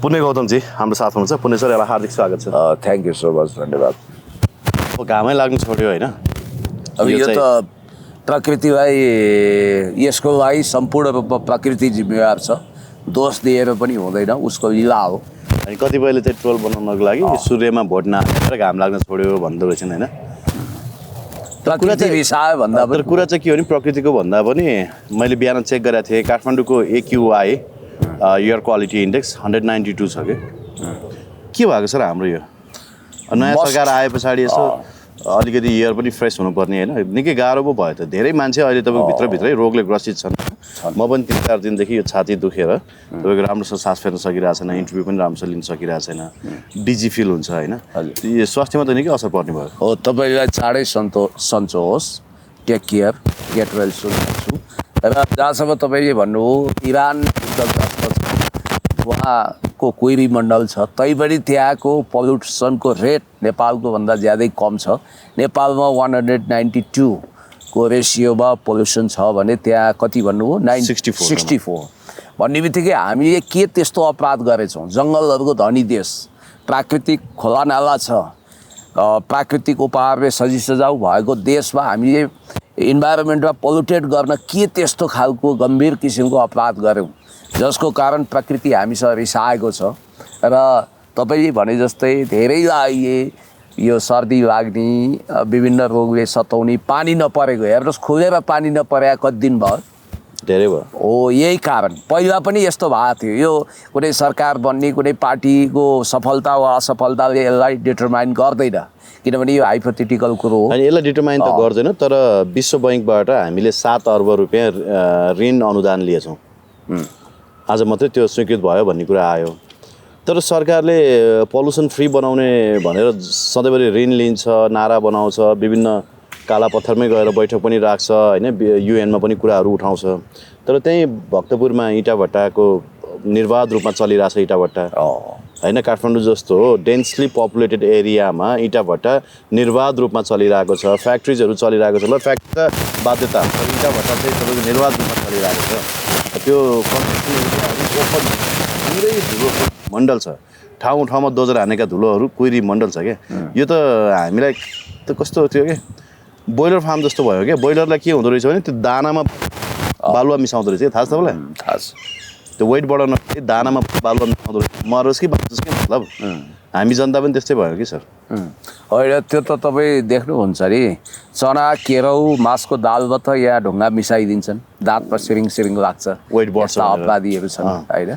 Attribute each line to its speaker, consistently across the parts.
Speaker 1: पुण्य गौतमजी हाम्रो साथमा हुनुहुन्छ। पुण्य सर, यसलाई हार्दिक स्वागत छ।
Speaker 2: थ्याङ्क यू सो मच, धन्यवाद।
Speaker 1: घामै लाग्नु छोड्यो होइन?
Speaker 2: अब यो त प्रकृतिलाई, यसको लागि सम्पूर्ण रूपमा प्रकृति जिम्मेवार छ, दोष दिएर पनि हुँदैन, उसको लीला हो।
Speaker 1: अनि कतिपयले चाहिँ ट्रोल बनाउनको लागि सूर्यमा भोट नहालेर घाम लाग्न छोड्यो भन्दो रहेछन् होइन?
Speaker 2: प्रकृति रिसायो भन्दा पनि
Speaker 1: कुरा चाहिँ के हो भने प्रकृतिको भन्दा पनि मैले बिहान चेक गरेको थिएँ, काठमाडौँको AQI एयर क्वालिटी इन्डेक्स 192 छ के भएको सर हाम्रो यो नयाँ सरकार आए पछाडि यसो अलिकति एयर पनि फ्रेस हुनुपर्ने होइन? निकै गाह्रो पो भयो त। धेरै मान्छे अहिले तपाईँको भित्रभित्रै रोगले ग्रसित छन्। म पनि 3-4 दिनदेखि यो छाती दुखेर तपाईँको राम्रोसँग सास फेर्न सकिरहेको छैन, इन्टरभ्यू पनि राम्रोसँग लिन सकिरहेको छैन, डिजी फिल हुन्छ होइन? यो स्वास्थ्यमा त निकै असर पर्ने भयो।
Speaker 2: हो, तपाईँलाई चाँडै सन्चो होस्। Take care, get well soon छु। र जहाँसम्म तपाईँले भन्नुभयो इरान उहाँको कोइरी मण्डल छ, तैपनि त्यहाँको पल्युसनको रेट नेपालको भन्दा ज्यादै कम छ। नेपालमा 192 को रेसियोमा पोल्युसन छ भने त्यहाँ कति भन्नुभयो? 64 भन्ने बित्तिकै हामीले के त्यस्तो अपराध गरेछौँ? जङ्गलहरूको धनी देश, प्राकृतिक खोलानाला छ, प्राकृतिक उपहारले सजिसजाउ भएको देशमा हामीले इन्भाइरोमेन्टमा पोल्युटेड गर्न के त्यस्तो खालको गम्भीर किसिमको अपराध गऱ्यौँ जसको कारण प्रकृति हामीसँग रिसाएको छ। र तपाईँले भने जस्तै धेरैलाई यो सर्दी लाग्ने, विभिन्न रोगले सताउने, पानी नपरेको, हेर्नुहोस् खुलेर पानी नपरे कति दिन भयो?
Speaker 1: धेरै भयो।
Speaker 2: हो, यही कारण। पहिला पनि यस्तो भएको थियो। यो कुनै सरकार बन्ने, कुनै पार्टीको सफलता वा असफलताले यसलाई डिटरमाइन गर्दैन, किनभने यो हाइपोथेटिकल कुरो हो।
Speaker 1: अनि यसलाई डिटरमाइन त गर्दैन, तर विश्व बैंकबाट हामीले 7 अर्ब रुपियाँ ऋण अनुदान लिएछौँ। आज मात्रै त्यो स्वीकृत भयो भन्ने कुरा आयो। तर सरकारले पल्युसन फ्री बनाउने भनेर सधैँभरि ऋण लिन्छ, नारा बनाउँछ, विभिन्न कालापत्थरमै गएर बैठक पनि राख्छ होइन, UN मा पनि कुराहरू उठाउँछ। तर त्यहीँ भक्तपुरमा इँटाभट्टाको निर्वाध रूपमा चलिरहेछ इँटाभट्टा होइन? काठमाडौँ जस्तो डेन्सली पपुलेटेड एरियामा इँटाभट्टा निर्वाध रूपमा चलिरहेको छ, फ्याक्ट्रिजहरू चलिरहेको छ। ल, फ्याक्ट्री त बाध्यता, तर इँटाभट्टा चाहिँ तपाईँको निर्वाध रूपमा चलिरहेको छ। त्यो ओपन पुरै धुलो मण्डल छ, ठाउँ ठाउँमा दोजेर हानेका धुलोहरू कोइरी मण्डल छ क्या। यो त हामीलाई त कस्तो थियो क्या, बोइलर फार्म जस्तो भयो क्या। बोइलरलाई के हुँदो रहेछ भने त्यो दानामा बालुवा मिसाउँदो रहेछ, थाहा छ तपाईँलाई?
Speaker 2: थाहा छ।
Speaker 1: त्यो वेट बढाउन दानामा बालुवा मिसाउँदो रहेछ। मरोस् कि बाँचोस् कि मतलब हामी जनता पनि त्यस्तै भयो कि सर?
Speaker 2: होइन, त्यो त तपाईँ देख्नुहुन्छ नि, चना केराउ मासको दालमा त यहाँ ढुङ्गा मिसाइदिन्छन्, दाँतमा सिरिङ लाग्छ,
Speaker 1: वेट बढ्छ
Speaker 2: अपराधीहरू छन् होइन?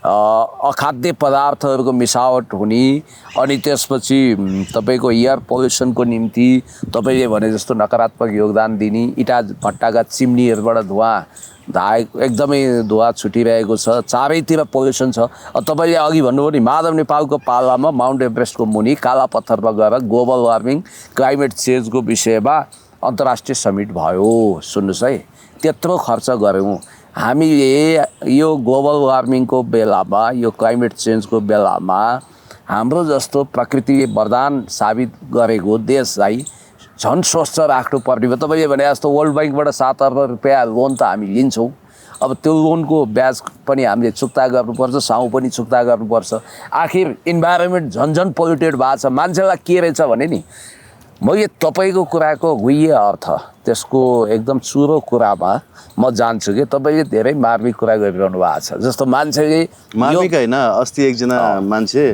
Speaker 2: अखाद्य पदार्थहरूको मिसावट हुने, अनि त्यसपछि तपाईँको एयर पोल्युसनको निम्ति तपाईँले भने जस्तो नकारात्मक योगदान दिने, इँटा भट्टाका चिम्नीहरूबाट एकदमै धुवा छुटिरहेको छ, चारैतिर पोल्युसन छ। तपाईँले अघि भन्नुभयो नि, माधव नेपालको पालामा माउन्ट एभरेस्टको मुनि काला पत्थरमा गएर ग्लोबल वार्मिङ, क्लाइमेट चेन्जको विषयमा अन्तर्राष्ट्रिय समिट भयो। सुन्नुहोस् है, त्यत्रो खर्च गऱ्यौँ हामीले यो ग्लोबल वार्मिङको बेलामा, यो क्लाइमेट चेन्जको बेलामा हाम्रो जस्तो प्रकृतिले वरदान साबित गरेको देशलाई झन् स्वस्थ राख्नुपर्ने भयो। तपाईँले भने जस्तो वर्ल्ड ब्याङ्कबाट 7 अर्ब रुपियाँ लोन त हामी लिन्छौँ। अब त्यो लोनको ब्याज पनि हामीले चुक्ता गर्नुपर्छ, साउ पनि चुक्ता गर्नुपर्छ। आखिर इन्भाइरोमेन्ट झन् पोल्युटेड भएको छ। मान्छेलाई के रहेछ भने नि, मैले तपाईँको कुराको गुह्य अर्थ, त्यसको एकदम चुरो कुरामा म जान्छु कि तपाईँले धेरै मार्मिक कुरा गरिरहनु भएको छ। जस्तो मान्छेले
Speaker 1: मार्मिक होइन, अस्ति एकजना मान्छे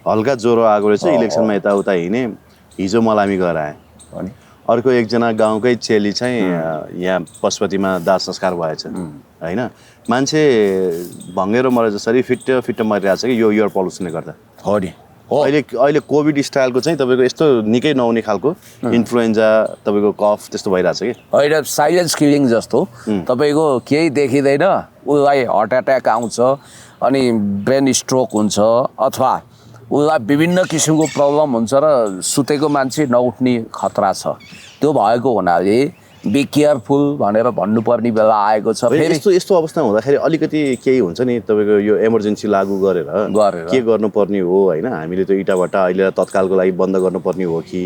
Speaker 1: हल्का ज्वरो आएको रहेछ, इलेक्सनमा यताउता हिँडे, हिजो मलामी गराए। अर्को एकजना गाउँकै चेली चाहिँ यहाँ पशुपतिमा दाह संस्कार भएछ होइन? मान्छे भङ्गेरो मरे जसरी फिट्ट मरिरहेको छ कि यो एयर पल्युसनले गर्दा।
Speaker 2: हो नि।
Speaker 1: अहिले कोभिड स्टाइलको चाहिँ तपाईँको यस्तो निकै नहुने खालको इन्फ्लुएन्जा, तपाईँको कफ त्यस्तो भइरहेछ कि
Speaker 2: होइन, साइलेन्स किलिङ जस्तो। तपाईँको केही देखिँदैन, उसलाई हार्ट एट्याक आउँछ, अनि ब्रेन स्ट्रोक हुन्छ, अथवा उसलाई विभिन्न किसिमको प्रब्लम हुन्छ र सुतेको मान्छे नउठ्ने खतरा छ। त्यो भएको हुनाले बी केयरफुल भनेर भन्नुपर्ने बेला आएको छ।
Speaker 1: फेरि यस्तो अवस्था हुँदाखेरि अलिकति केही हुन्छ नि, तपाईँको यो इमर्जेन्सी लागू गरेर के गर्नुपर्ने हो होइन? हामीले त्यो इँटाभट्टा अहिले तत्कालको लागि बन्द गर्नुपर्ने हो कि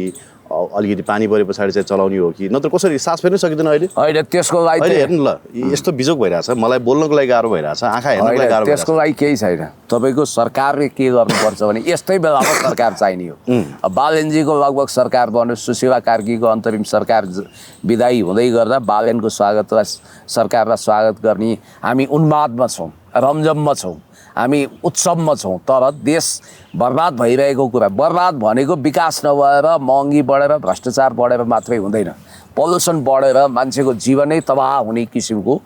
Speaker 1: अलिकति पानी परे पछाडि चाहिँ चलाउने हो कि नत्र कसरी सास फेर्नै सकिँदैन अहिले
Speaker 2: होइन त्यसको लागि
Speaker 1: अहिले हेर्नु ल यस्तो बिजोग भइरहेछ मलाई बोल्नको लागि गाह्रो भइरहेछ आँखा हेर्नको लागि गाह्रो
Speaker 2: त्यसको लागि केही छैन तपाईँको सरकारले के गर्नुपर्छ भने यस्तै बेलामा सरकार चाहिने हो बालेनजीको लगभग सरकार बन्यो सुशीला कार्कीको अन्तरिम सरकार विदायी हुँदै गर्दा बालेनको स्वागतलाई सरकारलाई स्वागत गर्ने हामी उन्मादमा छौँ रमझममा छौँ हामी उत्सवमा छौँ तर देश बर्बाद भइरहेको कुरा बर्बाद भनेको विकास नभएर महँगी बढेर भ्रष्टाचार बढेर मात्रै हुँदैन पल्युसन बढेर मान्छेको जीवनै तबाह हुने किसिमको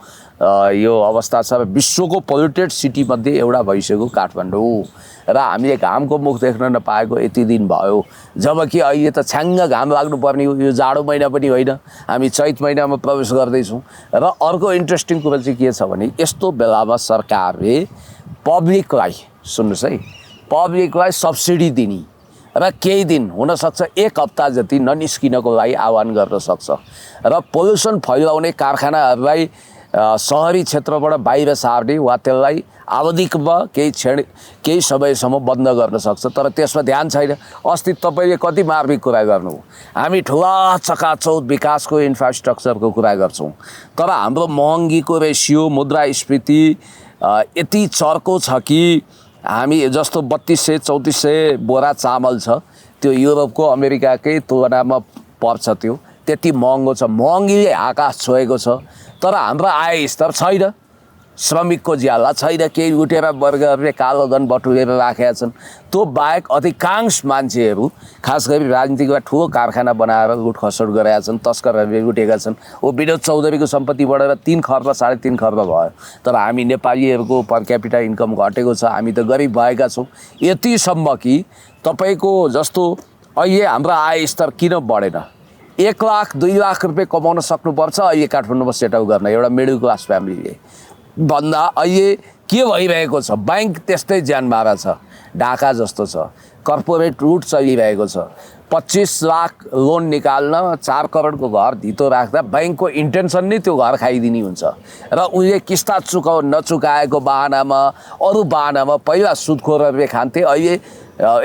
Speaker 2: यो अवस्था छ विश्वको पोल्युटेड सिटीमध्ये एउटा भइसक्यो काठमाडौँ र हामीले घामको मुख देख्न नपाएको यति दिन भयो जबकि अहिले त छ्याङ्ग घाम लाग्नुपर्ने यो जाडो महिना पनि होइन हामी चैत महिनामा प्रवेश गर्दैछौँ र अर्को इन्ट्रेस्टिङ कुरा चाहिँ के छ भने यस्तो बेलामा सरकारले पब्लिकलाई सुन्नुहोस् है पब्लिकलाई सब्सिडी दिने र केही दिन हुनसक्छ एक हप्ता जति ननिस्किनको लागि आह्वान गर्न सक्छ र पोल्युसन फैलाउने कारखानाहरूलाई सहरी क्षेत्रबाट बाहिर सार्ने वा त्यसलाई आवधिकमा केही समयसम्म बन्द गर्न सक्छ तर त्यसमा ध्यान छैन अस्ति तपाईँले कति मार्मिक कुरा गर्नुभयो हामी ठुला चकाचौध विकासको इन्फ्रास्ट्रक्चरको कुरा गर्छौँ तर हाम्रो महँगीको रेसियो मुद्रास्फीति यति चर्को छ कि हामी जस्तो 3200-3400 बोरा चामल छ त्यो युरोपको अमेरिकाकै तुलनामा पर्छ त्यो त्यति महँगो छ महँगीले आकाश छोएको छ तर हाम्रो आय स्तर छैन श्रमिकको ज्याला छैन केही लुटेर वर्गहरूले कालो धन बटुलेर राखेका छन् त्यो बाहेक अधिकांश मान्छेहरू खास गरी राजनीतिकमा ठुलो कारखाना बनाएर लुटखसुट गरेका छन् तस्करहरूले लुटेका छन् विनोद चौधरीको सम्पत्ति बढेर 3 खर्ब 3.5 खर्ब भयो तर हामी नेपालीहरूको पर क्यापिटा इन्कम घटेको छ हामी त गरिब भएका छौँ यतिसम्म कि तपाईँको जस्तो अहिले हाम्रो आय स्तर किन बढेन 1 लाख 2 लाख रुपियाँ कमाउन सक्नुपर्छ अहिले काठमाडौँमा सेटल गर्न एउटा मिडल क्लास फ्यामिलीले भन्दा अहिले के भइरहेको छ ब्याङ्क त्यस्तै ज्यानमारा छ ढाका जस्तो छ कर्पोरेट रुट चलिरहेको छ 25 लाख लोन निकाल्न 4 करोडको घर धितो राख्दा ब्याङ्कको इन्टेन्सन नै त्यो घर खाइदिने हुन्छ र उनले किस्ता नचुकाएको बाहनामा अरू बाहनामा पहिला सुदखोरहरूले खान्थे अहिले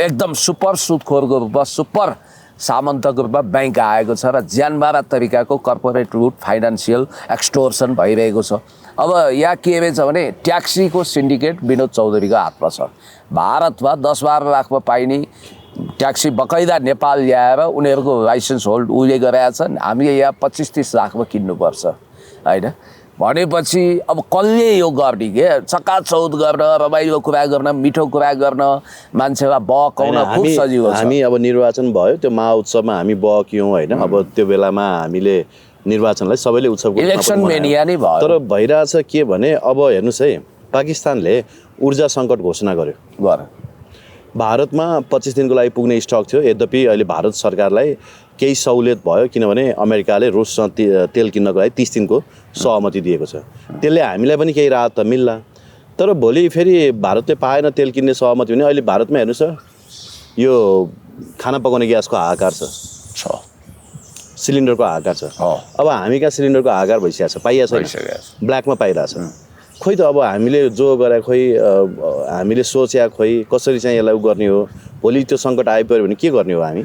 Speaker 2: एकदम सुपर सुदखोरको रूपमा सुपर सामन्तको रूपमा ब्याङ्क आएको छ र ज्यानमारा तरिकाको कर्पोरेट रुट फाइनेन्सियल एक्सटोर्सन भइरहेको छ अब यहाँ के रहेछ भने ट्याक्सीको सिन्डिकेट विनोद चौधरीको हातमा छ भारतमा 10-12 लाखमा पाइने ट्याक्सी बकैदा नेपाल ल्याएर उनीहरूको लाइसेन्स होल्ड उसले गराएका छन् हामीले यहाँ 25-30 लाखमा किन्नुपर्छ होइन भनेपछि अब कसले यो गर्ने के चकाचौध गर्न रमाइलो कुरा गर्न मिठो कुरा गर्न मान्छेलाई बहकाउन खुब सजिलो छ
Speaker 1: हामी अब निर्वाचन भयो त्यो महाउत्सवमा हामी बहक्यौँ होइन अब त्यो बेलामा हामीले निर्वाचनलाई सबैले उत्सवको
Speaker 2: इलेक्सन मेनिया नै भयो
Speaker 1: तर भइरहेछ के भने अब हेर्नुहोस् है पाकिस्तानले ऊर्जा सङ्कट घोषणा गर्यो भारतमा 25 दिनको लागि पुग्ने स्टक थियो यद्यपि अहिले भारत सरकारलाई केही सहुलियत भयो किनभने अमेरिकाले रुससँग तेल किन्नको लागि 30 दिनको सहमति दिएको छ त्यसले हामीलाई पनि केही राहत त मिल्ला तर भोलि फेरि भारतले पाएन तेल किन्ने सहमति भने अहिले भारतमा हेर्नुहोस् यो खाना पकाउने ग्यासको हाहाकार छ सिलिन्डरको हाहाकार छ अब हामी कहाँ सिलिन्डरको हाहाकार भइसकेको छ पाइएको छैन ब्ल्याकमा पाइरहेछ खोइ त अब हामीले जो गरे खोइ हामीले सोचे खोइ कसरी चाहिँ यसलाई गर्ने हो भोलि त्यो सङ्कट आइपर्यो भने के गर्ने हो हामी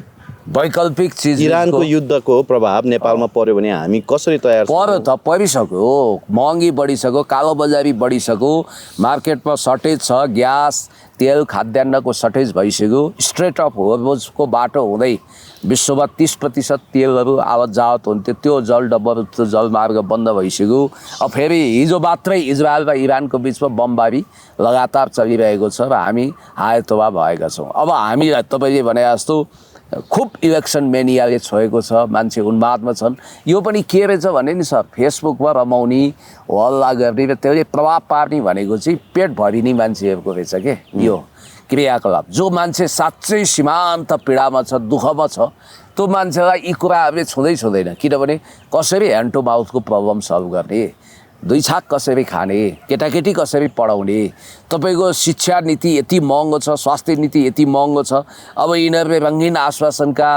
Speaker 2: वैकल्पिक चिज
Speaker 1: इरानको युद्धको प्रभाव नेपालमा पर्यो भने हामी कसरी तयार
Speaker 2: पर्यो त परिसक्यो महँगी बढिसक्यो कालोबजारी बढिसक्यो मार्केटमा सर्टेज छ ग्यास तेल खाद्यान्नको सर्टेज भइसक्यो स्ट्रेट अफ होर्मुजको बाटो हुँदै विश्वमा 30% तेलहरू आवत जावत हुन्थ्यो त्यो जलडब्बर जलमार्ग बन्द भइसक्यो अब फेरि हिजो मात्रै इजरायल र इरानको बिचमा बमबारी लगातार चलिरहेको छ र हामी हायतोबा भएका छौँ अब हामीलाई तपाईँले भने जस्तो खुब इलेक्सन मेनियाले छोएको छ मान्छे उन्मादमा छन् यो पनि के रहेछ भने नि सर फेसबुकमा रमाउने हल्ला गर्ने र त्यसले प्रभाव पार्ने भनेको चाहिँ पेट भरिने मान्छेहरूको रहेछ के यो क्रियाकलाप जो मान्छे साँच्चै सीमान्त पीडामा छ दुःखमा छ त्यो मान्छेलाई यी कुराहरूले छुँदैन किनभने कसरी ह्यान्ड टु माउथको प्रब्लम सल्भ गर्ने 2 छाक कसरी खाने केटाकेटी कसरी पढाउने तपाईँको शिक्षा नीति यति महँगो छ स्वास्थ्य नीति यति महँगो छ अब यिनीहरूले रङ्गीन आश्वासनका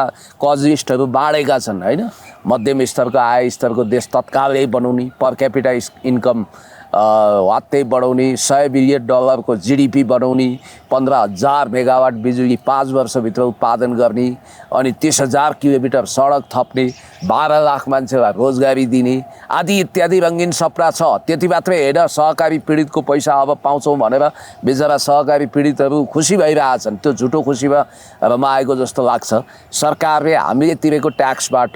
Speaker 2: कजिस्टहरू बाँडेका छन् होइन मध्यम स्तरको आय स्तरको देश तत्कालै बनाउने पर क्यापिटा इन्कम वात्तै बढाउने, $100 बिलियन को GDP बढाउने, 15,000 मेगावाट बिजुली 5 वर्षभित्र उत्पादन गर्ने, अनि 30,000 किलोमिटर सडक थप्ने, 12 लाख मान्छेलाई रोजगारी दिने आदि इत्यादि रङ्गीन सपना छ। त्यति मात्रै होइन, सहकारी पीडितको पैसा अब पाउँछौँ भनेर बेचारा सहकारी पीडितहरू खुसी भइरहेछन्। त्यो झुटो खुसीमा रमाएको जस्तो लाग्छ। सरकारले हामीले तिरेको ट्याक्सबाट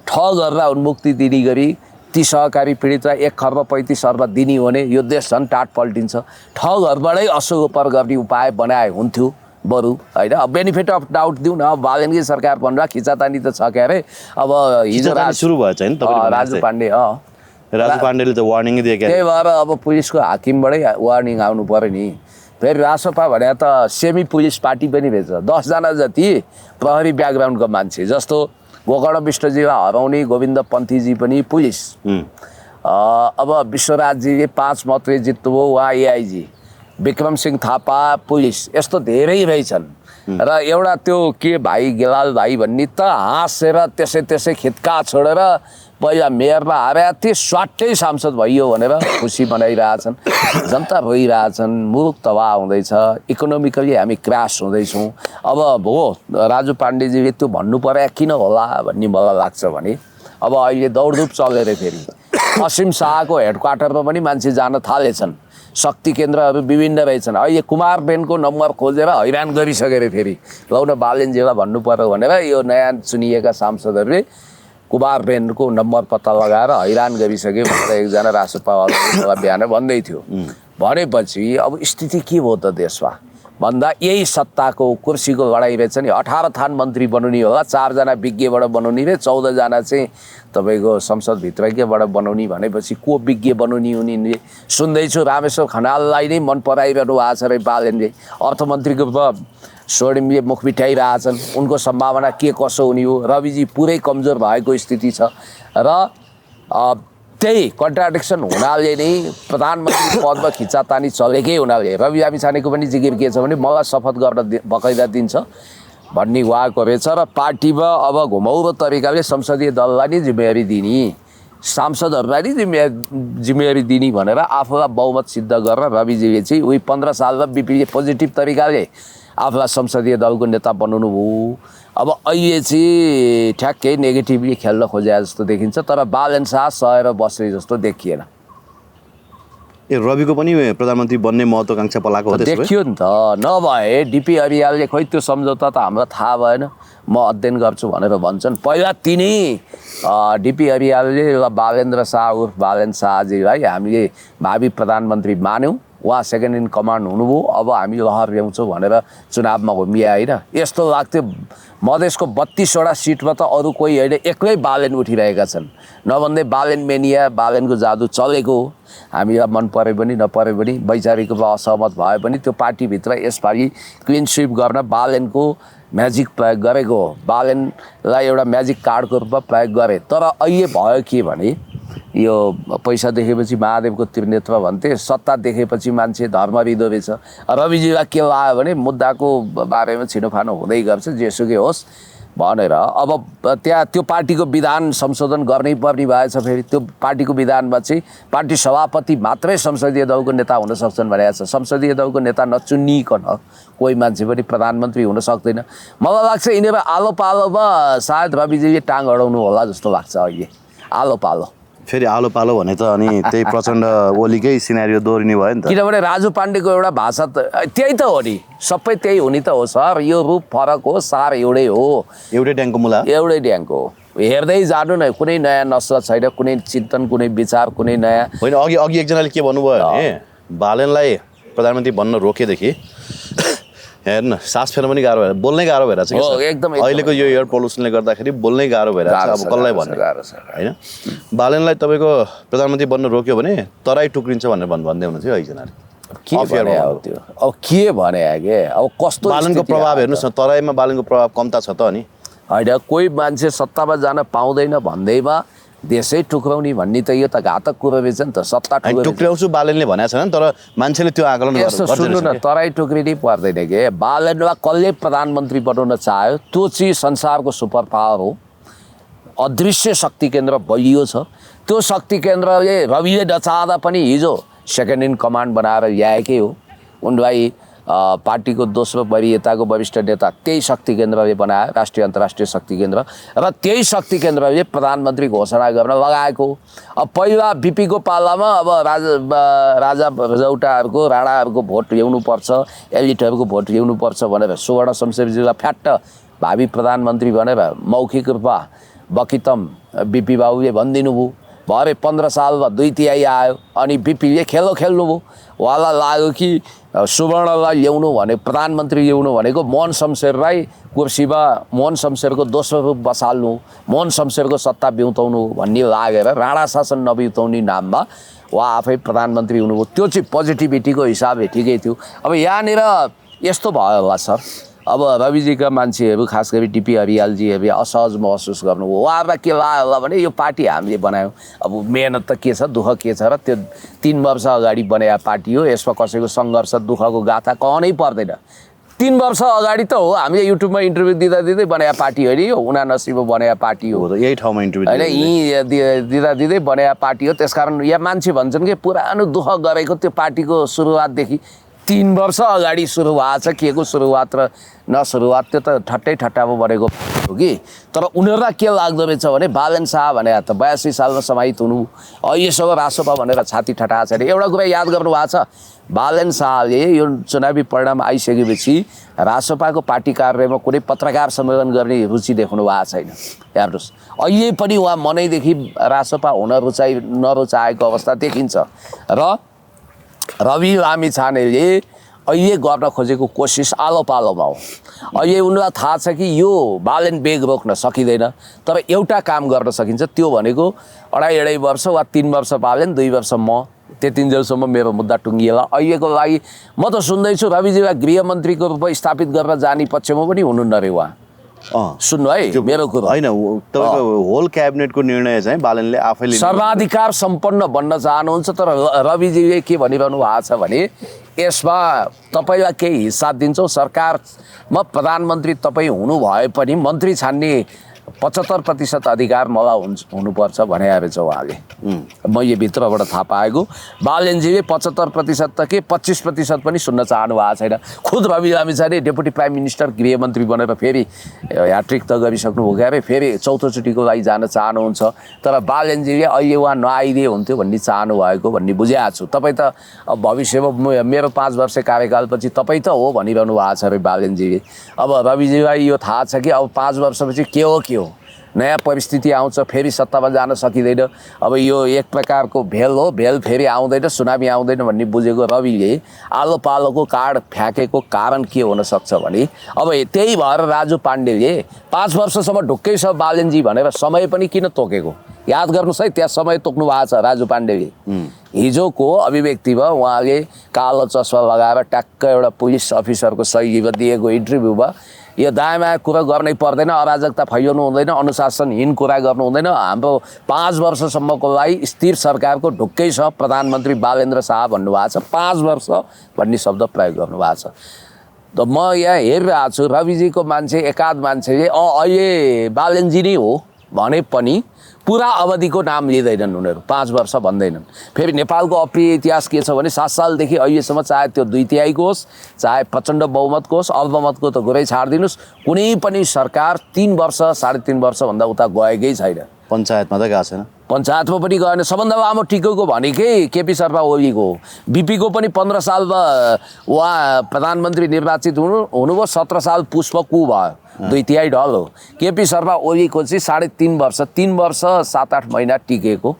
Speaker 2: ठग गरेर उन्मुक्ति दिने गरी ती सहकारी पीडितलाई 1,35 अर्ब दिने हो भने यो देश झन् टाट पल्टिन्छ। ठगहरूबाटै असोपर गर्ने उपाय बनाए हुन्थ्यो बरु, होइन। अब बेनिफिट अफ डाउट दिउँ न। अब बालनकै सरकार भनेर खिचातानी त छ क्या अरे। अब हिजो
Speaker 1: सुरु भएछ नि
Speaker 2: राजु पाण्डे
Speaker 1: राजु पाण्डेले त वार्निङ दिए क्या।
Speaker 2: त्यही भएर अब पुलिसको हाकिमबाटै वार्निङ आउनु पऱ्यो नि। फेरि रासपा भने त सेमी पुलिस पार्टी पनि रहेछ। 10 जना जति प्रहरी ब्याकग्राउन्डको मान्छे, जस्तो गोकर्ण विष्टजीलाई हराउने गोविन्द पन्थीजी पनि पुलिस। अब विश्वराजजीले 5 मतले जित्नुभयो, उहाँ AIG। विक्रम सिंह थापा पुलिस। यस्तो धेरै रहेछन्। र एउटा त्यो के भाइ गेलाल भाइ भन्ने त हाँसेर त्यसै खित्का छोडेर पहिला मेयरमा हारे थिए, स्वाटै सांसद भइयो भनेर खुसी मनाइरहेछन्। जनता रोइरहेछन्, मुलुक तबाह हुँदैछ, इकोनोमिकली हामी क्रास हुँदैछौँ। अब हो राजु पाण्डेजीले त्यो भन्नु पर्यो किन होला भन्ने मलाई लाग्छ भने अब अहिले दौडधुप चलेर फेरि असीम शाहको हेडक्वार्टरमा पनि मान्छे जान थालेछन्। शक्ति केन्द्रहरू विभिन्न रहेछन्। अहिले कुमार बेनको नम्बर खोजेर हैरान गरिसकेर फेरि लौ न बालेनजीलाई भन्नु पर्यो भनेर यो नयाँ चुनिएका सांसदहरूले कुमार बेनको नम्बर पत्ता लगाएर हैरान गरिसके भनेर एकजना राष्ट्रपालले बिहान भन्दै थियो। भनेपछि अब स्थिति के भयो त देशमा भन्दा यही सत्ताको कुर्सीको लडाइँ रहेछ नि। 18 थान मन्त्री बनाउने होला, 4 जना विज्ञबाट बनाउने रे, 14 जना चाहिँ तपाईँको संसदभित्रैबाट बनाउने। भनेपछि को विज्ञ बनाउने उनीले सुन्दैछु रामेश्वर खनाललाई नै मन पराइरहनु भएको छ रे बालेनले। अर्थमन्त्रीको स्वर्णिमले मुख बिठाइरहेछन्, उनको सम्भावना के कसो हुने हो। रविजी पुरै कमजोर भएको स्थिति छ र त्यही कन्ट्राडिक्सन हुनाले नै प्रधानमन्त्री पदमा खिचातानी चलेकै हुनाले रवि लामिछानेको पनि जिकिर के छ भने मलाई शपथ गर्न बकाइदा दिन्छ भन्ने उहाँको रहेछ। र पार्टीमा अब घुमाउरो तरिकाले संसदीय दललाई नै जिम्मेवारी दिने, सांसदहरूलाई नै जिम्मेवारी दिने भनेर आफूलाई बहुमत सिद्ध गरेर रविजीले चाहिँ उही 15 सालमा बिपीले पोजिटिभ तरिकाले आफूलाई संसदीय दलको नेता बनाउनु भयो। अब अहिले चाहिँ ठ्याक्कै नेगेटिभली खेल्न खोजे जस्तो देखिन्छ, तर बालन शाह सहेर बस्ने जस्तो देखिएन।
Speaker 1: रविको पनि प्रधानमन्त्री बन्ने महत्त्वाकांक्षा पलाएको हो
Speaker 2: देखियो नि त। नभए DP अरियालले खोइ त्यो सम्झौता त हामीलाई थाहा भएन, म अध्ययन गर्छु भनेर भन्छन्। पहिला तिनै DP अरियालले बालेन्द्र शाह उर्फ बालेन शाहजीलाई हामीले भावी प्रधानमन्त्री मान्यौँ, उहाँ सेकेन्ड इन कमान्ड हुनुभयो, अब हामी लहर ल्याउँछौँ भनेर चुनावमा घुमिया होइन। यस्तो लाग्थ्यो मधेसको 32वटा सिटमा त अरू कोही होइन, एक्लै बालेन उठिरहेका छन्। नभन्दै बालेन मेनिया, बालेनको जादु चलेको हो। हामीलाई मन परे पनि नपरे पनि वैचारिकमा असहमत भए पनि त्यो पार्टीभित्र यसपालि क्लिन स्विप गर्न बालेनको म्याजिक प्रयोग गरेको हो। बालेनलाई एउटा म्याजिक कार्डको रूपमा प्रयोग गरे। तर अहिले भयो के भने यो पैसा देखेपछि महादेवको त्रिनेत्र भन्थे, सत्ता देखेपछि मान्छे धर्म रिदो रहेछ। रविजीलाई के लाग्यो भने मुद्दाको बारेमा छिनोफानो हुँदै गर्छ, जेसुकै होस् भनेर अब त्यहाँ त्यो पार्टीको विधान संशोधन गर्नै पर्ने भएछ। फेरि त्यो पार्टीको विधानमा चाहिँ पार्टी सभापति मात्रै संसदीय दलको नेता हुन सक्छन् भनेको छ। संसदीय दलको नेता नचुनिकन कोही मान्छे पनि प्रधानमन्त्री हुन सक्दैन। मलाई लाग्छ यिनीहरू आलो पालोमा सायद रविजीले टाङ अडाउनु होला जस्तो लाग्छ अहिले। आलो पालो
Speaker 1: फेरि आलो पालो भने त अनि त्यही प्रचण्ड ओलीकै सिनारियो दोहोरिने भयो नि त।
Speaker 2: किनभने राजु पाण्डेको एउटा भाषा त त्यही त हो नि, सबै त्यही हुने त हो सर। यो रूप फरक हो, सार एउटै हो,
Speaker 1: एउटै ड्याङको मुला,
Speaker 2: एउटै ड्याङको हो। हेर्दै जानु न, कुनै नयाँ नस्ल छैन, कुनै चिन्तन, कुनै विचार, कुनै नयाँ
Speaker 1: होइन। अघि एकजनाले के भन्नुभयो भने बालेनलाई प्रधानमन्त्री बन्न रोकेदेखि हेर्न सास फेर्न पनि गाह्रो भएर, बोल्नै गाह्रो भइरहेछ
Speaker 2: एकदम।
Speaker 1: अहिलेको यो एयर पल्युसनले गर्दाखेरि बोल्नै गाह्रो भइरहेछ। अब कसलाई भन्ने होइन। बालेनलाई तपाईँको प्रधानमन्त्री बन्न रोक्यो भने तराई टुक्रिन्छ भनेर भन्दै हुनुहुन्थ्यो एकजनाले।
Speaker 2: के भने त्यो अब के भने के अब कस्तो
Speaker 1: बालनको प्रभाव हेर्नुहोस् न, तराईमा बालनको प्रभाव कम्ता छ त अनि
Speaker 2: होइन। कोही मान्छे सत्तामा जान पाउँदैन भन्दैमा देशै टुक्राउने भन्ने त यो त घातक कुरो रहेछ नि त। सत्ता
Speaker 1: टुक्राउँछु बालेनले भनेको छैन, तर मान्छेले त्यो आकलन
Speaker 2: गर्छ। सुन्नु न, तराई टुक्रिनै पर्दैन के। बालेनलाई कसले प्रधानमन्त्री बनाउन चाह्यो, त्यो चाहिँ संसारको सुपर पावर हो। अदृश्य शक्ति केन्द्र बलियो छ, त्यो शक्ति केन्द्रले रविले नचाहँदा पनि हिजो सेकेन्ड इन कमान्ड बनाएर ल्याएकै हो। उनलाई पार्टीको दोस्रो वरियताको वरिष्ठ नेता त्यही शक्ति केन्द्रले बनायो, राष्ट्रिय अन्तर्राष्ट्रिय शक्ति केन्द्र, र त्यही शक्ति केन्द्रले प्रधानमन्त्री घोषणा गर्न लगाएको। अब पहिला बिपीको पालामा अब राजा रजौटाहरूको राणाहरूको भोट ल्याउनुपर्छ, एलिटहरूको भोट ल्याउनुपर्छ भनेर सुवर्ण शमशेरजीलाई फ्याट्ट भावी प्रधानमन्त्री भनेर मौखिक रूपमा बकितम बिपी बाबुले भनिदिनु भयो। भरे 15 सालमा 2/3 आयो अनि बिपीले खेल्नुभयो। उहाँलाई लाग्यो कि सुवर्णलाई ल्याउनु भने प्रधानमन्त्री ल्याउनु भनेको मोहन शमशेरलाई कुर्सीमा मोहन शमशेरको दोस्रो रूप बसाल्नु, मोहन शमशेरको सत्ता बिउताउनु भन्ने लागेर राणा शासन नबिउताउने नाममा उहाँ आफै प्रधानमन्त्री हुनुभयो। त्यो चाहिँ पोजिटिभिटीको हिसाबले ठिकै थियो। अब यहाँनिर यस्तो भयो होला सर, अब रविजीका मान्छेहरू खास गरी टिपी हरियालजीहरूले असहज महसुस गर्नुभयो। उहाँहरूलाई के लाग्यो होला भने यो पार्टी हामीले बनायौँ, अब मेहनत त के छ, दुःख के छ, र त्यो 3 वर्ष अगाडि बनाएको पार्टी हो, यसमा कसैको सङ्घर्ष दुःखको गाथा कहनै पर्दैन। 3 वर्ष अगाडि त हो हामीले युट्युबमा इन्टरभ्यू दिँदै बनाएको पार्टी हो नि, यो 79 बनाएको पार्टी हो,
Speaker 1: यही ठाउँमा इन्टरभ्यू
Speaker 2: होइन, यहीँ दिँदै बनाएको पार्टी हो। त्यसकारण यहाँ मान्छे भन्छन् कि पुरानो दुःख गरेको त्यो पार्टीको सुरुवातदेखि 3 वर्ष अगाडि सुरु भएको छ, के को सुरुवात र नसुरुवात त्यो त ठट्टामा बनेको हो कि। तर उनीहरूलाई के लाग्दो रहेछ भने बालन शाह भने त 82 सालमा समाहित हुनु, अहिलेसम्म रासोपा भनेर छाती ठटाएको छैन। एउटा कुरा याद गर्नु भएको छ, बालन शाहले यो चुनावी परिणाम आइसकेपछि रासोपाको पार्टी कार्यालयमा कुनै पत्रकार सम्मेलन गर्ने रुचि देखाउनु भएको छैन। हेर्नुहोस्, अहिले पनि उहाँ मनैदेखि रासोपा हुन नरुचाएको अवस्था देखिन्छ। र रवि लामिछानेले अहिले गर्न खोजेको कोसिस आलो पालोमा हो। अहिले उनलाई थाहा छ कि यो बालेन बेग रोक्न सकिँदैन, तर एउटा काम गर्न सकिन्छ, त्यो भनेको 2.5 वर्ष वा 3 वर्ष बालेन, 2 वर्ष म, त्यतिन्जेलसम्म मेरो मुद्दा टुङ्गिएला। अहिलेको लागि म त सुन्दैछु रविजीलाई गृहमन्त्रीको रूपमा स्थापित गरेर जाने पक्षमा पनि हुनुहुन्न रे उहाँ। सुन्नु है मेरो कुरा
Speaker 1: होइन, तपाईँको होल क्याबिनेटको निर्णय चाहिँ बालनले आफैले
Speaker 2: सर्वाधिकार सम्पन्न बन्न चाहनुहुन्छ। तर रविजीले के भनिरहनु भएको छ भने यसमा तपाईँलाई केही हिस्सा दिन्छौँ, सरकारमा प्रधानमन्त्री तपाईँ हुनु भए पनि मन्त्री छान्ने 75% अधिकार मलाई हुनुपर्छ भने रहेछ उहाँले। मैले भित्रबाट थाहा पाएको बालेनजीले 75% त के 25% पनि सुन्न चाहनु भएको छैन। खुद Rabi Lamichhane deputy prime minister गृहमन्त्री बनेर फेरि ह्याट्रिक त गरिसक्नुभयो क्यारे, फेरि चौथोचोटिको लागि जान चाहनुहुन्छ। तर बालेनजीले अहिले उहाँ नआइदिए हुन्थ्यो भन्ने चाहनु भएको भन्ने बुझाएको छु। तपाईँ त अब भविष्यमा मेरो 5 वर्ष कार्यकालपछि तपाईँ त हो भनिरहनु भएको छ अरे बालेनजीले। अब रविजीलाई यो थाहा छ कि अब 5 वर्षपछि के हो नयाँ परिस्थिति आउँछ, फेरि सत्तामा जान सकिँदैन। अब यो एक प्रकारको भेल हो, भेल फेरि आउँदैन, सुनामी आउँदैन भन्ने बुझेको रविले आलो पालोको कार्ड फ्याँकेको कारण के हुन सक्छ भने अब त्यही भएर राजु पाण्डेले 5 वर्षसम्म ढुक्कै छ बालेनजी भनेर समय पनि किन तोकेको याद गर्नुहोस् है। त्यहाँ समय तोक्नु भएको छ राजु पाण्डेले। हिजोको अभिव्यक्तिमा उहाँले कालो चस्मा लगाएर ट्याक्क एउटा पुलिस अफिसरको शैलीमा दिएको इन्टरभ्यूमा यो दायाँ कुरा गर्नै पर्दैन, अराजकता फैलाउनु हुँदैन, अनुशासनहीन कुरा गर्नु हुँदैन, हाम्रो 5 वर्षसम्मको लागि स्थिर सरकारको ढुक्कै छ प्रधानमन्त्री बालेन्द्र शाह भन्नुभएको छ। 5 वर्ष भन्ने शब्द प्रयोग गर्नुभएको छ। त म यहाँ हेरिरहेको छु रविजीको मान्छे एकाध मान्छेले अहिले बालेनजी नै हो भने पनि पुरा अवधिको नाम लिँदैनन् उनीहरू, 5 वर्ष भन्दैनन्। फेरि नेपालको अप्रिय इतिहास के छ भने 7 सालदेखि अहिलेसम्म चाहे त्यो 2/3 होस्, चाहे प्रचण्ड बहुमतको होस्, अल्पमतको त कुरै छाडिदिनुहोस्, कुनै पनि सरकार 3 वर्ष 3.5 वर्षभन्दा उता गएकै छैन।
Speaker 1: पञ्चायतमा त गएको छैन,
Speaker 2: पञ्चायतमा पनि गएन। सबभन्दा लामो टिकेको भनेकै केपी शर्मा ओलीको हो। बिपीको पनि 15 सालमा उहाँ प्रधानमन्त्री निर्वाचित हुनुभयो, 17 साल पुष्प कु भयो, 2/3 ढल हो। केपी शर्मा ओलीको चाहिँ 3.5 वर्ष, 3 वर्ष 7-8 महिना टिकेको,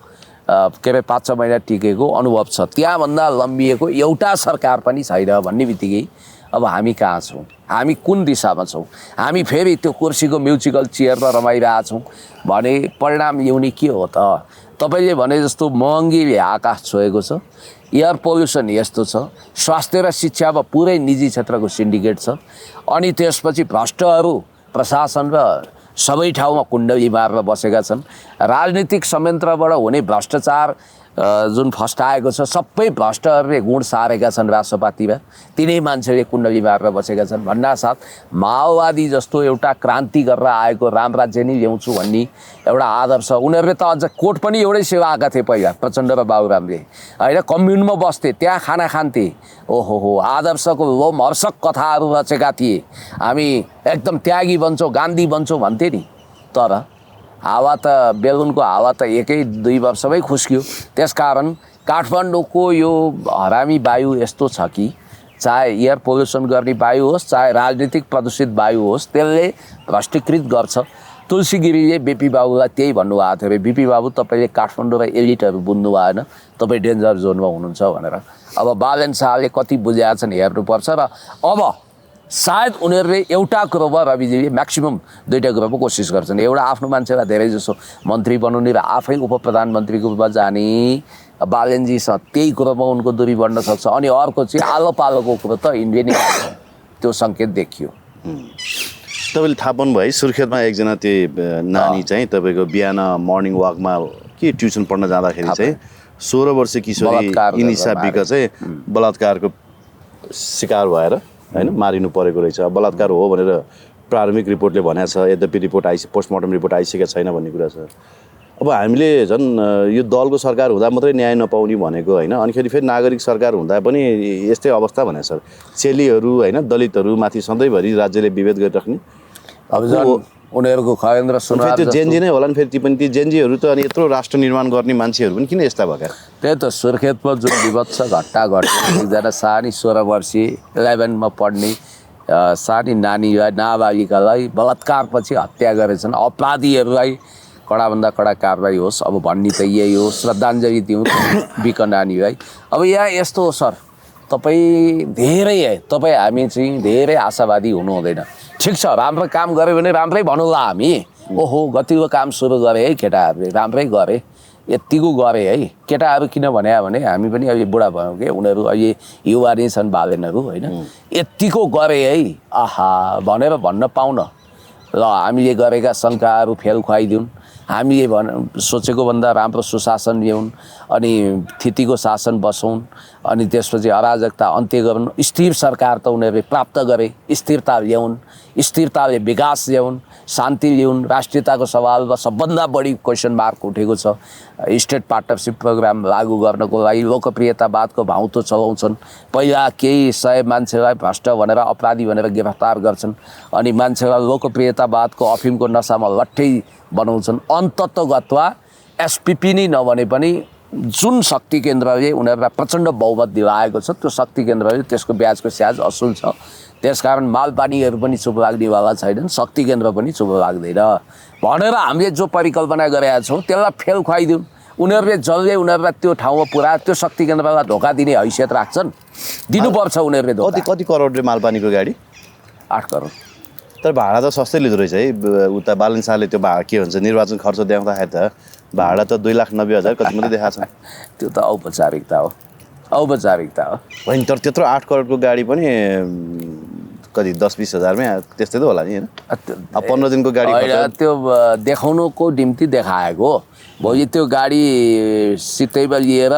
Speaker 2: के अरे 5-6 महिना टिकेको अनुभव छ। त्यहाँभन्दा लम्बिएको एउटा सरकार पनि छैन भन्ने बित्तिकै अब हामी कहाँ छौँ, हामी कुन दिशामा छौँ, हामी फेरि त्यो कुर्सीको म्युजिकल चेयरमा रमाइरहेछौँ भने परिणाम ल्याउने के हो त? तपाईँले भने जस्तो महँगीले आकाश छोएको छ, एयर पोल्युसन यस्तो छ, स्वास्थ्य र शिक्षामा पुरै निजी क्षेत्रको सिन्डिकेट छ, अनि त्यसपछि भ्रष्टहरू प्रशासन र सबै ठाउँमा कुण्डली मारेर बसेका छन्। राजनीतिक संयन्त्रबाट हुने भ्रष्टाचार जुन फस्टाएको छ सबै भ्रष्टहरूले गुण सारेका छन् राष्ट्रपातिमा, तिनै मान्छेले कुण्डली मारेर बसेका छन् भन्नासाथ माओवादी जस्तो एउटा क्रान्ति गरेर आएको रामराज्य नै ल्याउँछु भन्ने एउटा आदर्श, उनीहरूले त अझ कोट पनि एउटै सेवा आएका थिए पहिला प्रचण्ड र बाबुरामले होइन, कम्युनमा बस्थे, त्यहाँ खाना खान्थे, ओहो आदर्शको लोमहर्षक कथाहरू रचेका थिए, हामी एकदम त्यागी बन्छौँ गान्धी बन्छौँ भन्थे नि। तर हावा त बेलुनको हावा त 1-2 वर्षमै खुस्क्यो। त्यसकारण काठमाडौँको यो हरामी वायु यस्तो छ कि चाहे एयर पोल्युसन गर्ने वायु होस् चाहे राजनीतिक प्रदूषित वायु होस् त्यसले भ्रष्टीकृत गर्छ। तुलसी गिरीले बिपी बाबुलाई त्यही भन्नुभएको थियो अरे, बिपी बाबु तपाईँले काठमाडौँ र एलिटहरू बुझ्नु भएन, तपाईँ डेन्जर जोनमा हुनुहुन्छ भनेर। अब बालेन शाहले कति बुझाएका छन् हेर्नुपर्छ। र अब सायद उनीहरूले एउटा कुरोमा रविजीले म्याक्सिमम् 2टा कुरोमा कोसिस गर्छन्, एउटा आफ्नो मान्छेलाई धेरै जसो मन्त्री बनाउने र आफै उप प्रधानमन्त्रीको रूपमा जाने, बालेनजीसँग त्यही कुरोमा उनको दूरी बढ्न सक्छ। अनि अर्को चाहिँ आलो पालोको कुरो त इन्डिया नै त्यो सङ्केत देखियो।
Speaker 1: तपाईँले थाहा पाउनुभयो सुर्खेतमा एकजना त्यो नानी चाहिँ तपाईँको बिहान मर्निङ वाकमा के ट्युसन पढ्न जाँदाखेरि चाहिँ 16 वर्षीय किशोरी इनिसा बिक चाहिँ बलात्कारको शिकार भएर होइन मारिनु परेको रहेछ। बलात्कार हो भनेर प्रारम्भिक रिपोर्टले भनेको छ, यद्यपि रिपोर्ट पोस्टमार्टम रिपोर्ट आइसकेको छैन भन्ने कुरा छ। अब हामीले झन् यो दलको सरकार हुँदा मात्रै न्याय नपाउने भनेको होइन, अनिखेरि फेरि नागरिक सरकार हुँदा पनि यस्तै अवस्था भने सर, चेलीहरू होइन दलितहरूमाथि सधैँभरि राज्यले विभेद गरिराख्ने।
Speaker 2: अब झन् उनीहरूको खगेन्द्र सुनवार
Speaker 1: त्यो जेन्जी नै होला नि फेरि, ती पनि ती जेन्जीहरू त अनि यत्रो राष्ट्र निर्माण गर्ने मान्छेहरू पनि किन यस्ता भएका?
Speaker 2: त्यही त सुर्खेतमा जुन विभत्स घटना घट्यो, एकजना सानी 16 वर्षीय 11मा पढ्ने सानी नानीलाई नाबालिकालाई बलात्कारपछि हत्या गरेछन्। अपराधीहरूलाई कडाभन्दा कडा कारवाही होस्, अब भन्ने त यही हो, श्रद्धाञ्जली दिउँ बिक नानीलाई। अब यहाँ यस्तो हो सर, तपाईँ हामी चाहिँ धेरै आशावादी हुनु हुँदैन। ठिक छ, राम्रो काम गऱ्यो भने राम्रै भनौँला हामी, ओहो गतिको काम सुरु गरे है केटाहरूले, राम्रै गरे, यत्तिको गरे है। केटाहरू किन भने हामी पनि अहिले बुढा भयौँ कि, उनीहरू अहिले युवा नै छन् बालेनहरू होइन, यत्तिको गरे है आहा भनेर भन्न पाउन, ल हामीले गरेका शङ्काहरू फेल खुवाइदिउन्, हामीले सोचेको भन्दा राम्रो सुशासन ल्याउन्, अनि स्थितिको शासन बसौँ, अनि त्यसपछि अराजकता अन्त्य गरून्। स्थिर सरकार त उनीहरूले प्राप्त गरे, स्थिरता ल्याउन्, स्थिरताले विकास ल्याउन्, शान्ति ल्याउन्। राष्ट्रियताको सवालमा सबभन्दा बढी क्वेसन मार्क उठेको छ। स्टेट पार्टनरसिप प्रोग्राम लागू गर्नको लागि लोकप्रियतावादको भाउतो चलाउँछन्। पहिला केही 100 मान्छेलाई भ्रष्ट भनेर अपराधी भनेर गिरफ्तार गर्छन्, अनि मान्छेलाई लोकप्रियतावादको अफिमको नसामा लट्ठै बनाउँछन्। अन्ततगतवा एसपिपी नै नभने पनि जुन शक्ति केन्द्रले उनीहरूलाई प्रचण्ड बहुमत दिलाएको छ त्यो शक्ति केन्द्रले त्यसको ब्याजको स्याज असुल छ। त्यसकारण मालपानीहरू पनि चुप लाग्नेवाला छैनन्, शक्ति केन्द्र पनि चुप लाग्दैन भनेर हामीले जो परिकल्पना गरेका छौँ त्यसलाई फेल खुवाइदिउँ। उनीहरूले जसले उनीहरूलाई त्यो ठाउँमा पुऱ्यायो त्यो शक्ति केन्द्रलाई धोका दिने हैसियत राख्छन्, दिनुपर्छ उनीहरूले धोका।
Speaker 1: कति करोडले मालपानीको गाडी?
Speaker 2: 8 करोड।
Speaker 1: तर भाडा त सस्तै लिँदो रहेछ है उता बालन शाहले। त्यो भाडा के भन्छ निर्वाचन खर्च देखाउँदाखेरि त भाडा त 2,90,000 कति मात्रै देखाएको छ।
Speaker 2: त्यो त औपचारिकता हो, औपचारिकता हो।
Speaker 1: होइन तर त्यत्रो 8 करोडको गाडी पनि कति 10-20 हजारमै त्यस्तै त होला नि होइन? 15 दिनको गाडी
Speaker 2: त्यो देखाउनुको निम्ति देखाएको, भोलि त्यो गाडी सितैमा लिएर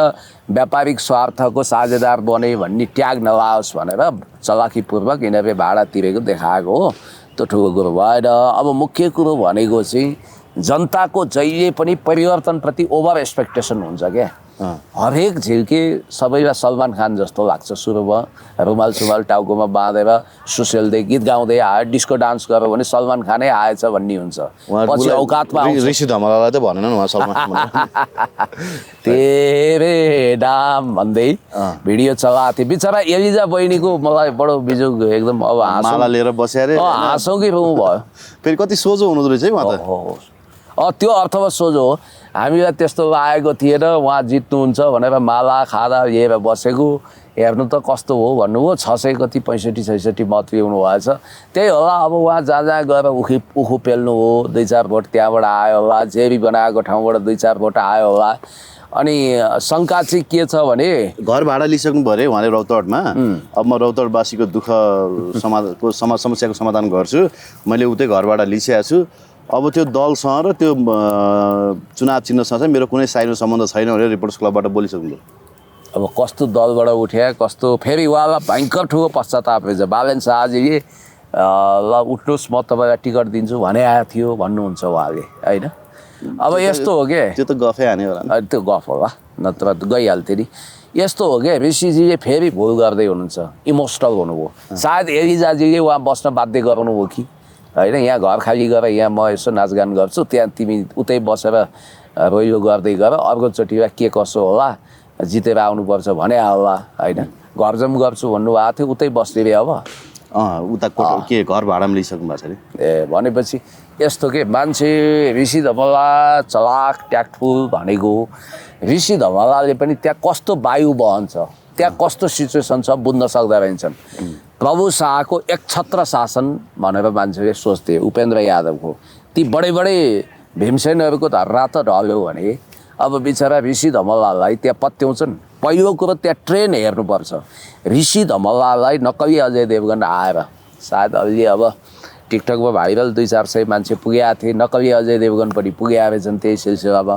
Speaker 2: व्यापारिक स्वार्थको साझेदार बने भन्ने ट्याग नलाओस् भनेर चलाखीपूर्वक यिनीहरूले भाडा तिरेको देखाएको हो। त्यो ठुलो कुरो भएन। अब मुख्य कुरो भनेको चाहिँ जनताको जहिले पनि परिवर्तनप्रति ओभर एक्सपेक्टेसन हुन्छ क्या। हरेक झिल्के सबैलाई सलमान खान जस्तो लाग्छ। सुरुमा रुमाल सुमाल टाउकोमा बाँधेर सुसेल्दै गीत गाउँदै आयो, डिस्को डान्स गर्यो भने सलमान खानै आएछ भन्ने हुन्छ। पछि औकातमा
Speaker 1: ऋषि धमलालाई त भनेन उहाँ सलमान
Speaker 2: तेरे नाम भन्दै भिडियो चलाएको थियो। बिचरा एलिजा बहिनीको मलाई बडो बिजोग एकदम। अब
Speaker 1: माला लिएर बस्यारे
Speaker 2: हाँसौँ कि रुँ भयो।
Speaker 1: फेरि कति सोझो हुनुहुँदो रहेछ है उहाँ त।
Speaker 2: त्यो अर्थमा सोझो हो। हामीलाई त्यस्तो लागेको थिएन उहाँ जित्नुहुन्छ भनेर माला खादा लिएर बसेको। हेर्नु त कस्तो हो भन्नुभयो, 600 कति 65-66 मत ल्याउनु भएछ। त्यही होला अब उहाँ जहाँ गएर उखु पेल्नु हो, 2-4 भोट त्यहाँबाट आयो होला, जेरी बनाएको ठाउँबाट 2-4 भोट आयो होला। अनि शङ्का चाहिँ के छ भने
Speaker 1: घर भाडा लिइसक्नु भयो अरे उहाँले रौतहटमा। अब म रौतहटवासीको दुःख समस्याको समाधान गर्छु, मैले उतै घर भाडा लिइसकेको छु, अब त्यो दलसँग र त्यो चुनाव चिन्हसँग चाहिँ मेरो कुनै साइनो सम्बन्ध छैन भनेर रिपोर्टर्स क्लबबाट बोलिसक्नुभयो।
Speaker 2: अब कस्तो दलबाट उठ्या कस्तो फेरि उहाँलाई भयङ्कर ठुलो पश्चाताप रहेछ। बालेन शाहजीले ल उठ्नुहोस् म तपाईँलाई टिकट दिन्छु भने आएको थियो भन्नुहुन्छ उहाँले होइन। अब यस्तो हो क्या,
Speaker 1: त्यो त गफै हाने होला
Speaker 2: त्यो गफ होला नत्र गइहाल्थ्यो नि। यस्तो हो क्या, ऋषिजीले फेरि भुल गर्दै हुनुहुन्छ, इमोसनल हुनुभयो। सायद एलिजाजीले उहाँ बस्न बाध्य गराउनु भयो कि होइन, यहाँ घर खाली गर, यहाँ म यसो नाचगान गर्छु, त्यहाँ तिमी उतै बसेर रोइलो गर्दै गर, अर्कोचोटिमा के कसो होला जितेर आउनुपर्छ भने होला होइन। घर जम गर्छु भन्नुभएको थियो, उतै बस्ने रे अब
Speaker 1: उता के घर भाडामा लिइसक्नु भएको छ अरे।
Speaker 2: ए भनेपछि यस्तो के मान्छे ऋषि धमला चलाक ट्याक्टफुल भनेको, ऋषि धमलाले पनि त्यहाँ कस्तो वायु बहन्छ, त्यहाँ कस्तो सिचुएसन छ बुझ्न सक्दा रहन्छन्। प्रभु शाहको एकछत्र शासन भनेर मान्छेले सोच्थे, उपेन्द्र यादवको ती बडे बडे भीमसेनहरूको धर्रा त ढल्यो भने अब बिचरा ऋषि धमलालाई त्यहाँ पत्याउँछन्। पहिलो कुरो त्यहाँ ट्रेन हेर्नुपर्छ। ऋषि धमलालाई नक्कली अजय देवगन आएर सायद अलि अब टिकटकमा भाइरल 200-400 मान्छे पुगेका थिए, नक्कली अजय देवगन पनि पुगेका रहेछन् त्यही सिलसिलामा।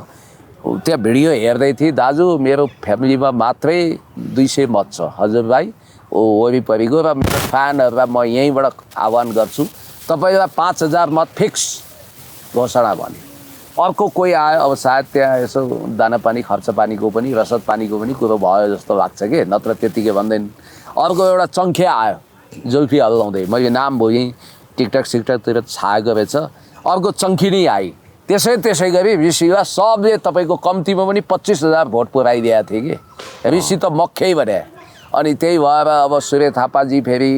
Speaker 2: त्यहाँ भिडियो हेर्दै थिएँ, दाजु मेरो फ्यामिलीमा मात्रै 200 मत छ हजुर भाइ वरिपरिको, र मेरो फ्यानहरूलाई म यहीँबाट आह्वान गर्छु तपाईँलाई 5000 मत फिक्स घोषणा भने। अर्को कोही आयो, अब सायद त्यहाँ यसो दानापानी खर्च पानीको पनि रसद पानीको पनि कुरो भयो जस्तो लाग्छ कि, नत्र त्यतिकै भन्दैन। अर्को एउटा चङ्खे आयो जुल्फी हल्लाउँदै, मैले नाम भोगेँ, टिकटक सिकटकतिर छाएको रहेछ, अर्को चङ्खिनी आई। त्यसै गरी ऋषिलाई सबले तपाईँको कम्तीमा पनि 25,000 भोट पुऱ्याइदिएको थियो कि, ऋषि त मक्खै भने। अनि त्यही भएर अब सूर्य थापाजी फेरि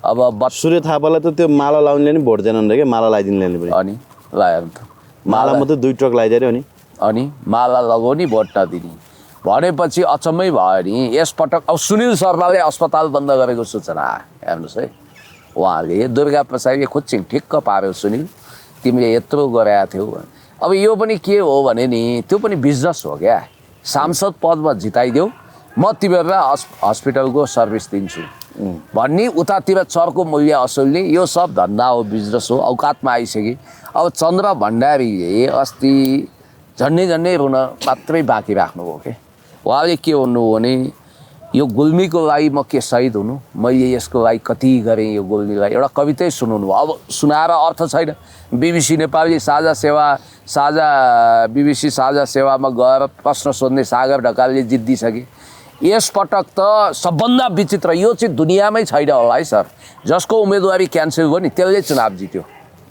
Speaker 2: अब
Speaker 1: सूर्य थापालाई त त्यो माला लाउनेले नि भोट दिएनन् रे, माला लगाइदिनेले पनि।
Speaker 2: अनि लगाएर त
Speaker 1: माला मात्रै 2 ट्रक लगाइदियो नि,
Speaker 2: अनि माला लगाउने भोट नदिने भनेपछि अचम्मै भयो नि। यसपटक अब सुनिल शर्माले अस्पताल बन्द गरेको सूचना आयो, हेर्नुहोस् है। उहाँले दुर्गा प्रसादले खुच्चिङ ठिक्क पार्यो, सुनिल तिमीले यत्रो गराएको थियौ। अब यो पनि के हो भने नि, त्यो पनि बिजनेस हो क्या। सांसद पदमा जिताइदेऊ, म तिमीहरूलाई हस्पिटलको सर्भिस दिन्छु भन्ने, उतातिर चर्को मूल्य असुल्ने, यो सब धन्दा हो, बिजनेस हो, औकातमा आइसके। अब चन्द्र भण्डारीले अस्ति झन्डै रुन मात्रै बाँकी राख्नुभयो क्या। उहाँले के भन्नुभयो भने यो गुल्मीको लागि म के शहीद हुनु, मैले यसको लागि कति गरेँ यो गुल्मीलाई, एउटा कवितै सुनाउनु। अब सुनाएर अर्थ छैन। BBC नेपाली BBC साझा सेवामा गएर प्रश्न सोध्ने सागर ढकालले जित्दिसके। यसपटक त सबभन्दा विचित्र, यो चाहिँ दुनियाँमै छैन होला है सर, जसको उम्मेदवारी क्यान्सल भयो नि त्यसले चुनाव जित्यो।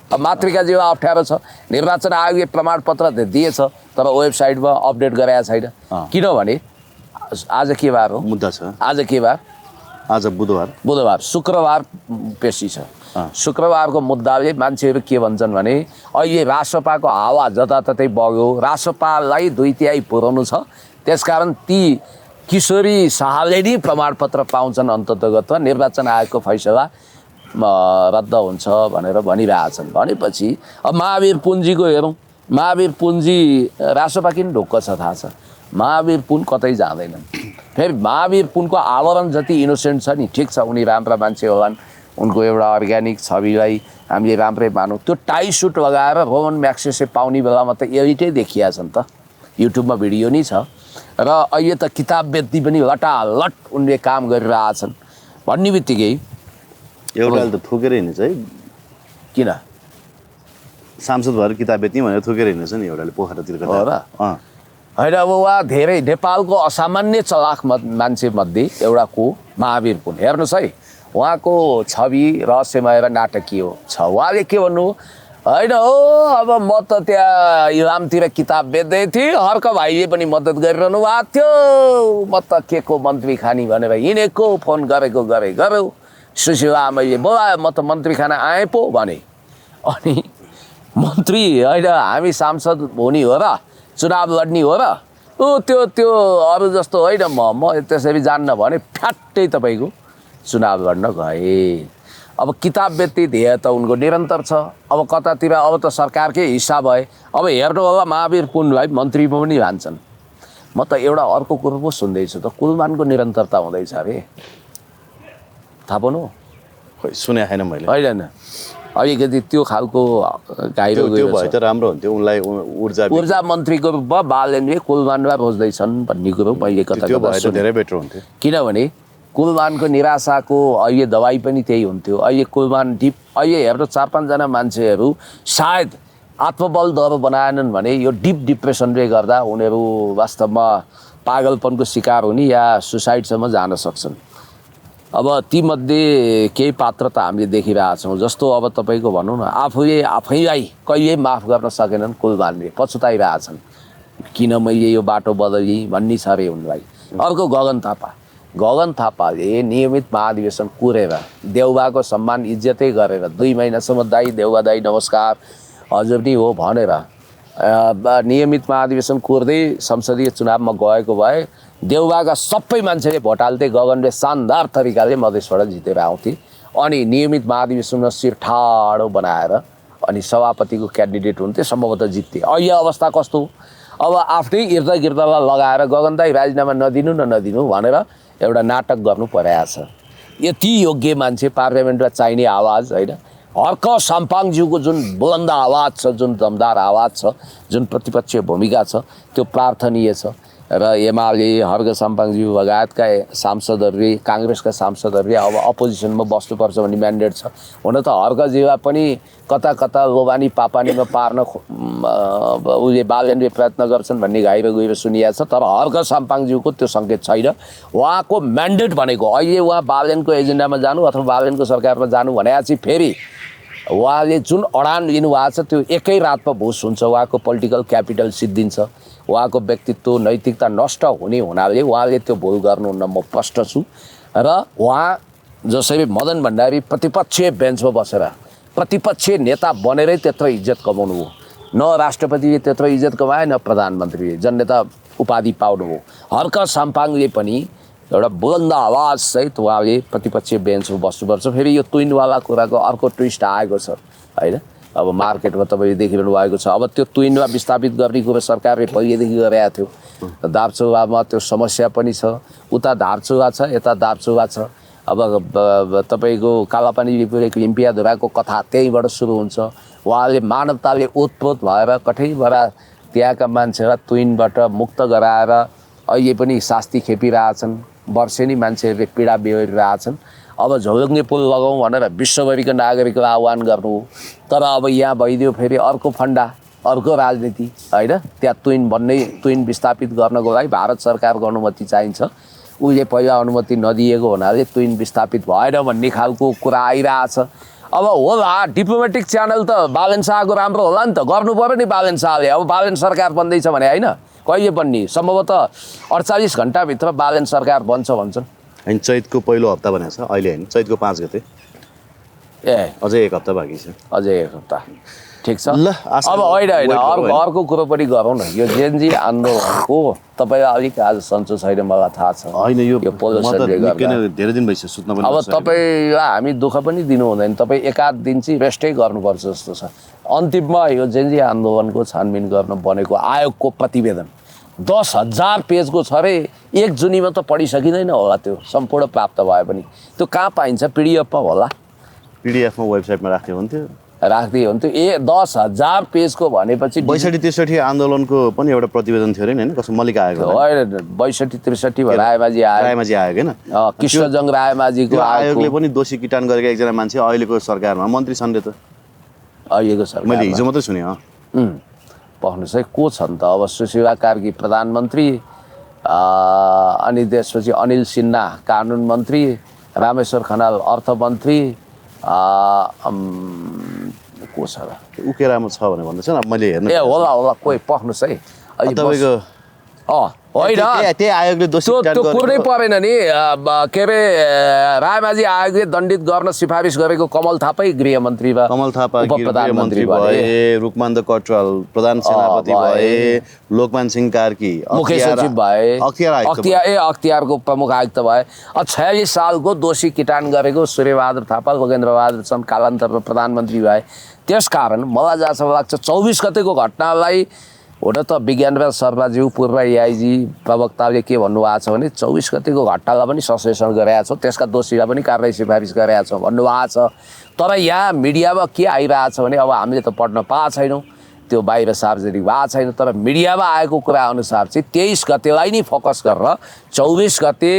Speaker 2: अब मातृकाजीलाई अप्ठ्यारो छ, निर्वाचन आयोगले प्रमाणपत्र दिएछ तर वेबसाइटमा अपडेट गराएको छैन। किनभने आज के बार हो,
Speaker 1: मुद्दा छ,
Speaker 2: आज के बार,
Speaker 1: आज बुधबार,
Speaker 2: शुक्रबार पेशी छ। शुक्रबारको मुद्दाले मान्छेहरू के भन्छन् भने अहिले रासपाको हावा जताततै बग्यो, रासपालाई 2/3 पुर्याउनु छ, त्यसकारण ती किशोरी शाहले नै प्रमाणपत्र पाउँछन्, अन्ततगत निर्वाचन आयोगको फैसला रद्द हुन्छ भनेर भनिरहेछन्। भनेपछि अब महावीर पुन्जीको हेरौँ, महावीर पुन्जी रासपा किन ढुक्क छ थाहा छ, महावीर पुन कतै जाँदैनन्। फेरि महावीर पुनको आवरण जति इनोसेन्ट छ नि, ठिक छ उनी राम्रा मान्छे होलान्, उनको एउटा अर्ग्यानिक छविलाई हामीले राम्रै मानौँ। त्यो टाई सुट लगाएर रोमन म्याक्सेसे पाउने बेलामा त एडिटै देखिया छन् त, युट्युबमा भिडियो नै छ। र अहिले त किताब बेच्दी पनि लटालट उनले काम गरिरहेछन् भन्ने बित्तिकै
Speaker 1: एउटाले त थोकेर हिँड्छ है,
Speaker 2: किन
Speaker 1: सांसद भएर किताब बेच्ने भनेर थोकेर हिँड्छ नि एउटाले पोखरातिर
Speaker 2: हो र होइन। अब उहाँ धेरै नेपालको असामान्य चलाक मान्छे मध्ये एउटा को महावीर पुन। हेर्नुहोस् है, उहाँको छवि रहस्यमय र नाटकीय छ। उहाँले के भन्नु होइन हो, अब म त त्यहाँ इलामतिर किताब बेच्दै थिएँ, हर्क भाइले पनि मद्दत गरिरहनु भएको थियो, म त के को मन्त्री खानी भनेर हिँडेको, फोन गरेको गऱ्यो, सुशीला मैले बोलायो, म त मन्त्री खाना आएँ पो भने। अनि मन्त्री होइन, हामी सांसद हुने हो र, चुनाव लड्ने हो र, त्यो अरू जस्तो होइन, म त्यसरी जान्न भने फ्याट्टै तपाईँको चुनाव लड्न गए। अब किताब बेच्ने ध्येय त उनको निरन्तर छ। अब कतातिर अब त सरकारकै हिस्सा भए, अब हेर्नु होला महावीर पुनलाई मन्त्रीमा पनि लान्छन्। म त एउटा अर्को कुरो पो सुन्दैछु त, कुलमानको निरन्तरता हुँदैछ अरे, थाहा पाउनु?
Speaker 1: खोइ सुने छैन मैले।
Speaker 2: होइन अलिकति त्यो खालको गाइरो
Speaker 1: त्यो भए त राम्रो हुन्थ्यो उनलाई
Speaker 2: ऊर्जा मन्त्रीको रूपमा बालनले कुलमानमा रोज्दैछन् भन्ने कुरो पहिले कता
Speaker 1: त्यो
Speaker 2: कता
Speaker 1: भए त धेरै बेटर हुन्थ्यो
Speaker 2: किनभने कुलमानको निराशाको अहिले दबाई पनि त्यही हुन्थ्यो। अहिले कुलमान अहिले हेर्नु 4-5 जना मान्छेहरू सायद आत्मबल दर बनाएनन् भने यो डिप डिप्रेसनले गर्दा उनीहरू वास्तवमा पागलपनको शिकार हुने या सुसाइडसम्म जान सक्छन्। अब तीमध्ये केही पात्र त हामीले देखिरहेछौँ। जस्तो अब तपाईँको भनौँ न आफैलाई कहिले माफ गर्न सकेनन् कुलमानले पछुताइरहेछन् किन मैले यो बाटो बदली भन्ने छ अरे उनलाई। अर्को गगन थापाले नियमित महाधिवेशन कुरेर देउबाको सम्मान इज्जतै गरेर 2 महिनासम्म दाई देउबा दाई नमस्कार हजुर नि हो भनेर नियमित महाधिवेशन कुर्दै संसदीय चुनावमा गएको भए देउबाका सबै मान्छेले भोट हाल्थे। गगनले शानदार तरिकाले मधेसबाट जितेर आउँथे अनि नियमित महाधिवेशनमा शिर ठाडो बनाएर अनि सभापतिको क्यान्डिडेट हुन्थे, सम्भवतः जित्थे। अहिले अवस्था कस्तो? अब आफ्नै इर्दगिर्दलाई लगाएर गगन दाई राजीनामा नदिनु भनेर एउटा नाटक गर्नु परेको छ। यति योग्य मान्छे पार्लियामेन्टमा चाहिने आवाज होइन, हर्क साम्पाङज्यूको जुन बुलन्द आवाज छ, जुन दमदार आवाज छ, जुन प्रतिपक्षीय भूमिका छ, त्यो प्रार्थनीय छ। र एमाले हर्क साम्पाङज्यू लगायतका सांसदहरूले काङ्ग्रेसका सांसदहरूले अब अपोजिसनमा बस्नुपर्छ भन्ने म्यान्डेट छ। हुन त हर्कज्यूलाई पनि कता कता लोबानी पापानीमा पार्न उसले बालनले प्रयत्न गर्छन् भन्ने घाइरो गहिरो सुनिएको छ। तर हर्क साम्पाङज्यूको त्यो सङ्केत छैन। उहाँको म्यान्डेट भनेको अहिले उहाँ बालनको एजेन्डामा जानु अथवा बालनको सरकारमा जानु भनेपछि फेरि उहाँले जुन अडान लिनुभएको छ त्यो एकै रातमा भुस हुन्छ। उहाँको पोलिटिकल क्यापिटल सिद्धिन्छ, उहाँको व्यक्तित्व नैतिकता नष्ट हुने हुनाले उहाँले त्यो भुल गर्नुहुन्न, म स्पष्ट छु। र उहाँ जसरी मदन भण्डारी प्रतिपक्षीय बेन्चमा बसेर प्रतिपक्षीय नेता बनेरै त्यत्रो इज्जत कमाउनु हो। न राष्ट्रपतिले त्यत्रो इज्जत कमाए न प्रधानमन्त्रीले जननेता उपाधि पाउनुभयो। हर्क साम्पाङले पनि एउटा बुलन्द आवाज सहित उहाँले प्रतिपक्षीय बेन्चमा बस्नुपर्छ। फेरि यो ट्विनवाला कुराको अर्को ट्विस्ट आएको छ होइन। अब मार्केटमा तपाईँले देखिरहनु भएको छ। अब त्यो ट्विनमा विस्थापित गर्ने कुरो सरकारले पहिलेदेखि गरेको थियो। दार्चुवामा त्यो समस्या पनि छ, उता दार्चुवा छ यता दार्चुवा छ। अब तपाईँको कालापानी लिम्पियाधुराको कथा त्यहीँबाट सुरु हुन्छ। उहाँले मानवताले ओतप्रोत भएर कठैबाट त्यहाँका मान्छेलाई ट्विनबाट मुक्त गराएर अहिले पनि शास्ति खेपिरहेछन्। वर्षेनी मान्छेहरूले पीडा बेहोरिरहेछन्। अब झोलुङ्गे पुल लगाउँ भनेर विश्वभरिको नागरिकलाई आह्वान गर्नु हो। तर अब यहाँ भइदियो फेरि अर्को फन्डा, अर्को राजनीति होइन। त्यहाँ ट्विन विस्थापित गर्नको लागि भारत सरकारको अनुमति चाहिन्छ। उसले पहिला अनुमति नदिएको हुनाले ट्विन विस्थापित भएन भन्ने खालको कुरा आइरहेछ। अब होला डिप्लोमेटिक च्यानल त बालन शाहको राम्रो होला नि त, गर्नु पऱ्यो नि बालन शाहले। अब बालन सरकार बन्दैछ भने होइन, कहिले बन्ने? सम्भवतः 48 घन्टाभित्र बालन सरकार बन्छ भन्छन्।
Speaker 1: होइन, चैतको पहिलो हप्ता भनेको छ अहिले होइन, चैतको 5 गते। अझै 1 हप्ता बाँकी छ। अझै
Speaker 2: 1 हप्ता ठिक छ। ल अब होइन अर्को कुरो पनि गरौँ न। यो जेनजी आन्दोलनको तपाईँलाई अलिक आज सन्चो छैन मलाई थाहा छ
Speaker 1: होइन। यो
Speaker 2: पोल्युसनले गर्दा
Speaker 1: धेरै दिन भइसक्यो सुत्न पनि।
Speaker 2: अब तपाईँलाई हामी दुःख पनि दिनु हुँदैन। तपाईँ एकाध दिन चाहिँ रेस्टै गर्नुपर्छ जस्तो छ। अन्तिममा यो जेनजी आन्दोलनको छानबिन गर्न बनेको आयोगको प्रतिवेदन 10,000 पेजको छ अरे। 1 जुनीमा त पढि सकिँदैन होला त्यो सम्पूर्ण प्राप्त भए पनि। त्यो कहाँ पाइन्छ? पिडिएफमा होला।
Speaker 1: पिडिएफमा वेबसाइटमा राख्थ्यो हुन्थ्यो।
Speaker 2: 10,000 पेजको भनेपछि
Speaker 1: 62-63 आन्दोलनको पनि एउटा प्रतिवेदन थियो होइन। कसो मल्लिक आएको
Speaker 2: होइन, 62-63 रायमाझी आयो होइन। कृष्णजङ रायमाझीको
Speaker 1: आयोगले पनि दोषी किटान गरेका एकजना मान्छे अहिलेको सरकारमा मन्त्री छन् रे त।
Speaker 2: अहिलेको सरकार
Speaker 1: मैले हिजो मात्रै सुने।
Speaker 2: पढ्नुहोस् है को छन् त। अब सुशीला कार्की प्रधानमन्त्री, अनि त्यसपछि अनिल सिन्हा कानुन मन्त्री, रामेश्वर खनाल अर्थमन्त्री, को छ र
Speaker 1: उकेरामा छ भने भन्दैछ न। मैले हेर्नु
Speaker 2: होला कोही पख्नुहोस् है
Speaker 1: तपाईँको।
Speaker 2: होइन
Speaker 1: त्यही आयोगले दोषी
Speaker 2: त्यो कुरै परेन नि। के अरे रायमाझी आयोगले दण्डित गर्न सिफारिस गरेको कमल थापै गृहमन्त्री भए,
Speaker 1: कमल थापा
Speaker 2: प्रधानमन्त्री
Speaker 1: भए, रूपमान्द कटवाल प्रधान सेनापति भए, लोकमान सिंह कार्की
Speaker 2: मुख्य सचिव भए, अख्तियारको प्रमुख आयुक्त भए। 46 सालको दोषी किटान गरेको सूर्यबहादुर थापा लोकेन्द्रबहादुर चन्द कालान्तरमा प्रधानमन्त्री भए। त्यसकारण मलाई जहाँसम्म लाग्छ 24 गतेको घटनालाई हुन त विज्ञानराज शर्माज्यू पूर्व एआइजी प्रवक्ताले के भन्नुभएको छ भने 24 गतिको घटनालाई पनि सस्पेन्सन गरेका छौँ, त्यसका दोषीलाई पनि कारबाही सिफारिस गरेका छौँ भन्नुभएको छ। तर यहाँ मिडियामा के आइरहेको छ भने अब हामीले त पढ्न पाएको छैनौँ, त्यो बाहिर सार्वजनिक भएको छैन, तर मिडियामा आएको कुरा अनुसार चाहिँ 23 गतेलाई नै फोकस गरेर 24 गते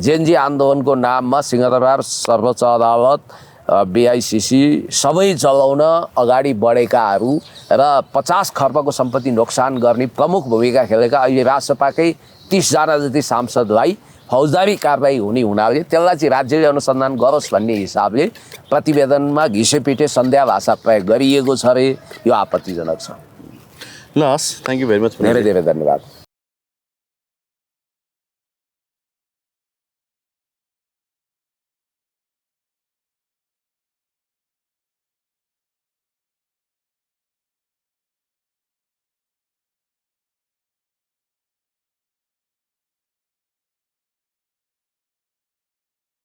Speaker 2: जेनजी आन्दोलनको नाममा सिंहदरबार सर्वोच्च अदालत BICC सबै जलाउन अगाडि बढेकाहरू र 50 खर्बको सम्पत्ति नोक्सान गर्ने प्रमुख भूमिका खेलेका अहिले राजसभाकै 30 जना जति सांसदलाई फौजदारी कारबाही हुने हुनाले त्यसलाई चाहिँ राज्यले अनुसन्धान गरोस् भन्ने हिसाबले प्रतिवेदनमा घिसेपिटे सन्ध्या भाषा प्रयोग गरिएको छ रे, यो आपत्तिजनक छ।
Speaker 1: ल हस्, थ्याङ्क यू भेरी मच।
Speaker 2: धेरै धेरै धन्यवाद।